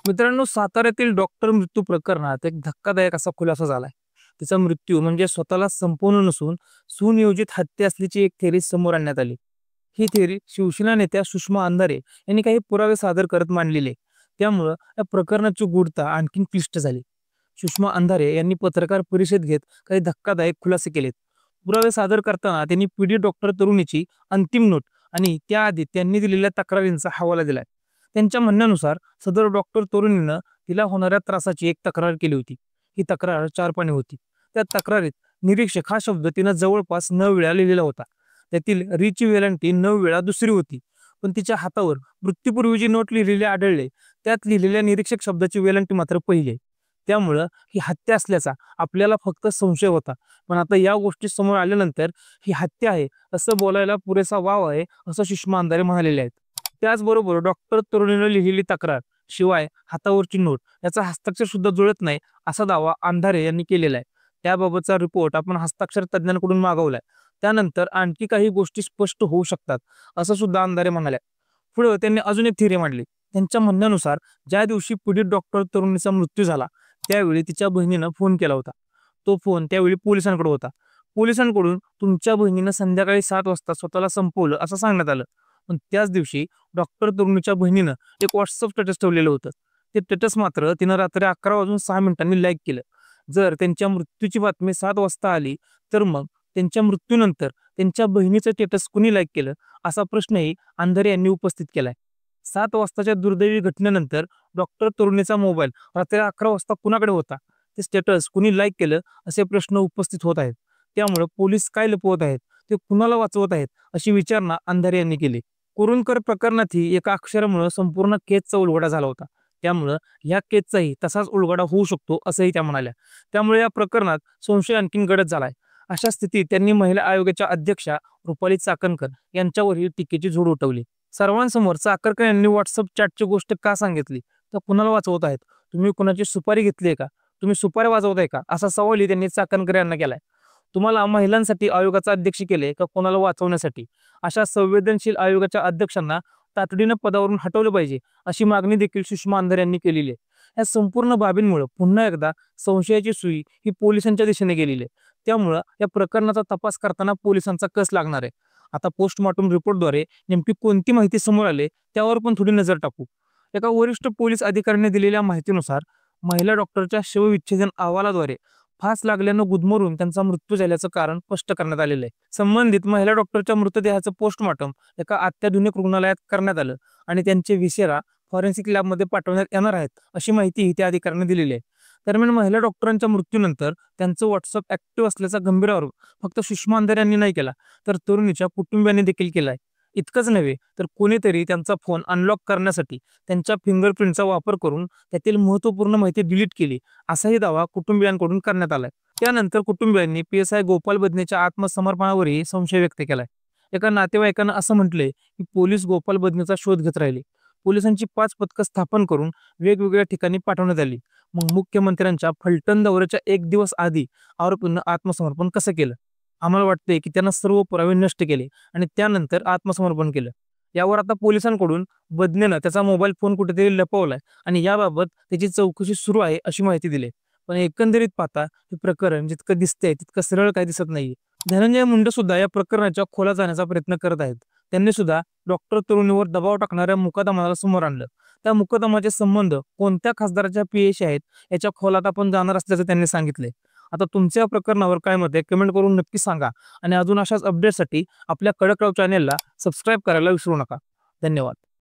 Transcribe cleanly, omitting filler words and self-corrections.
मित्रांनो, साताऱ्यातील डॉक्टर मृत्यू प्रकरणात एक धक्कादायक असा खुलासा झालाय. तिचा मृत्यू म्हणजे स्वतःला संपवणं नसून सुनियोजित हत्या असल्याची एक थेअरी समोर आणण्यात आली. ही थेअरी शिवसेना नेत्या सुषमा अंधारे यांनी काही पुरावे सादर करत मांडलेले. त्यामुळं या प्रकरणाची गूढता आणखीन क्लिष्ट झाली. सुषमा अंधारे यांनी पत्रकार परिषद घेत काही धक्कादायक खुलासे केलेत. पुरावे सादर करताना त्यांनी पीडित डॉक्टर तरुणीची अंतिम नोट आणि त्याआधी त्यांनी दिलेल्या तक्रारींचा हवाला दिलाय. त्यांच्या म्हणण्यानुसार सदर डॉक्टर तरुणीनं तिला होणाऱ्या त्रासाची एक तक्रार केली होती. ही तक्रार 4 पानी होती. त्या तक्रारीत निरीक्षक हा शब्द तिनं जवळपास 9 वेळा लिहिलेला होता. त्यातील रीची वेलांटी 9 वेळा दुसरी होती. पण तिच्या हातावर मृत्यूपूर्वीची नोट लिहिलेली आढळले. त्यात लिहिलेल्या निरीक्षक शब्दाची वेलांटी मात्र पहिली आहे. त्यामुळं ही हत्या असल्याचा आपल्याला फक्त संशय होता. पण आता या गोष्टी समोर आल्यानंतर ही हत्या आहे असं बोलायला पुरेसा वाव आहे, असं सुषमा अंधारे म्हणालेले आहेत. त्याचबरोबर डॉक्टर तरुणीनं लिहिलेली तक्रार शिवाय हातावरची नोट याचा हस्ताक्षर सुद्धा जुळत नाही, असा दावा अंधारे यांनी केलेला आहे. त्याबाबतचा रिपोर्ट आपण हस्ताक्षर तज्ज्ञांकडून मागवलाय. त्यानंतर आणखी काही गोष्टी स्पष्ट होऊ शकतात, असं सुद्धा अंधारे म्हणाले. पुढे त्यांनी अजून एक थिअरी मांडली. त्यांच्या म्हणण्यानुसार ज्या दिवशी पीडित डॉक्टर तरुणीचा मृत्यू झाला त्यावेळी तिच्या बहिणीनं फोन केला होता. तो फोन त्यावेळी पोलिसांकडे होता. पोलिसांकडून तुमच्या बहिणीनं संध्याकाळी 7 वाजता स्वतःला संपवलं असं सांगण्यात आलं. पण त्याच दिवशी डॉक्टर तरुणीच्या बहिणीनं एक व्हॉट्सअप स्टेटस ठेवलेलं होतं. ते स्टेटस मात्र तिनं रात्री 11:06 लाईक केलं. जर त्यांच्या मृत्यूची बातमी 7 वाजता आली तर मग त्यांच्या मृत्यूनंतर त्यांच्या बहिणीचं स्टेटस कुणी लाईक केलं, असा प्रश्नही अंधारे यांनी उपस्थित केलाय. 7 वाजताच्या दुर्दैवी घटनेनंतर डॉक्टर तरुणीचा मोबाईल रात्री 11 वाजता कुणाकडे होता, ते स्टेटस कुणी लाईक केलं, असे प्रश्न उपस्थित होत आहेत. त्यामुळे पोलीस काय लपवत आहेत, ते कुणाला वाचवत आहेत, अशी विचारणा अंधारे यांनी केली. कुरुंदकर प्रकरणातही एका अक्षरामुळे संपूर्ण केसचा उलगडा झाला होता. त्यामुळं या केसचाही तसाच उलगडा होऊ शकतो, असंही त्या म्हणाल्या. त्यामुळे या प्रकरणात संशय आणखीन गडद झालाय. अशा स्थितीत त्यांनी महिला आयोगाच्या अध्यक्षा रुपाली चाकणकर यांच्यावरही टीकेची झोड उठवली. सर्वांसमोर चाकणकर यांनी व्हॉट्सअप चॅटची गोष्ट का सांगितली, तर कुणाला वाचवत आहेत, तुम्ही कुणाची सुपारी घेतली आहे का, तुम्ही सुपारी वाजवताय का, असा सवालही त्यांनी चाकणकर यांना केलाय. तुम्हाला महिलांसाठी आयोगाचा अध्यक्ष केले का कोणाला वाचवण्यासाठी? अशा संवेदनशील आयोगाच्या अध्यक्षांना तातडीनं पदावरून हटवलं पाहिजे, अशी मागणी देखील सुषमा अंधारे यांनी केलेली आहे. या संपूर्ण बाबींमुळे पुन्हा एकदा संशयाची सुई ही पोलिसांच्या दिशेने गेलेली आहे. त्यामुळं या प्रकरणाचा तपास करताना पोलिसांचा कस लागणार आहे. आता पोस्टमॉर्टम रिपोर्टद्वारे नेमकी कोणती माहिती समोर आली त्यावर पण थोडी नजर टाकू. एका वरिष्ठ पोलीस अधिकाऱ्याने दिलेल्या माहितीनुसार महिला डॉक्टरच्या शवविच्छेदन अहवालाद्वारे फास लागल्यानं गुदमरून त्यांचा मृत्यू झाल्याचं कारण स्पष्ट करण्यात आलेलं आहे. संबंधित महिला डॉक्टरच्या मृतदेहाचं पोस्टमॉर्टम एका अत्याधुनिक रुग्णालयात करण्यात आलं आणि त्यांचे विसेरा फॉरेन्सिक लॅबमध्ये पाठवण्यात येणार आहेत, अशी माहिती त्या अधिकाऱ्याने दिलेली आहे. दरम्यान महिला डॉक्टरांच्या मृत्यूनंतर त्यांचं व्हॉट्सअप ऍक्टिव्ह असल्याचा गंभीर आरोप फक्त सुषमा अंधारे यांनी नाही केला, तर तरुणीच्या कुटुंबियांनी देखील केलाय. इतकंच नव्हे तर कोणीतरी त्यांचा फोन अनलॉक करण्यासाठी त्यांच्या फिंगरप्रिंटचा वापर करून त्यातील महत्त्वपूर्ण माहिती डिलीट केली, असाही दावा कुटुंबियांकडून करण्यात आलाय. त्यानंतर कुटुंबियांनी PSI गोपाल बदनेच्या आत्मसमर्पणावरही संशय व्यक्त केलाय. एका नातेवाईकानं असं म्हटलंय की पोलीस गोपाल बदनेचा शोध घेत राहिले. पोलिसांची 5 पथकं स्थापन करून वेगवेगळ्या ठिकाणी पाठवण्यात आली. मग मुख्यमंत्र्यांच्या फलटण दौऱ्याच्या 1 दिवस आधी आरोपींना आत्मसमर्पण कसं केलं? आम्हाला वाटतंय की त्यांना सर्व पुरावे नष्ट केले आणि त्यानंतर आत्मसमर्पण केलं. यावर आता पोलिसांकडून बदनेनं त्याचा मोबाईल फोन कुठेतरी लपवलाय आणि याबाबत त्याची चौकशी सुरू आहे, अशी माहिती दिली. पण एकंदरीत पाहता हे प्रकरण जितकं दिसतंय तितकं सरळ काही दिसत नाहीये. धनंजय मुंडे सुद्धा या प्रकरणाच्या खोलात जाण्याचा प्रयत्न करत आहेत. त्यांनी सुद्धा डॉक्टर तरुणीवर दबाव टाकणाऱ्या मुकदमाला समोर आणलं. त्या मुकदमाचे संबंध कोणत्या खासदाराच्या PAशी आहेत याच्या खोलात आपण जाणार असल्याचं त्यांनी सांगितले. आता तुमच्या प्रकरणावर काय मत आहे, कमेंट करून नक्की सांगा आणि अजून अशाच अपडेटसाठी आपल्या खडकराव चॅनेलला सबस्क्राईब करायला विसरू नका. धन्यवाद.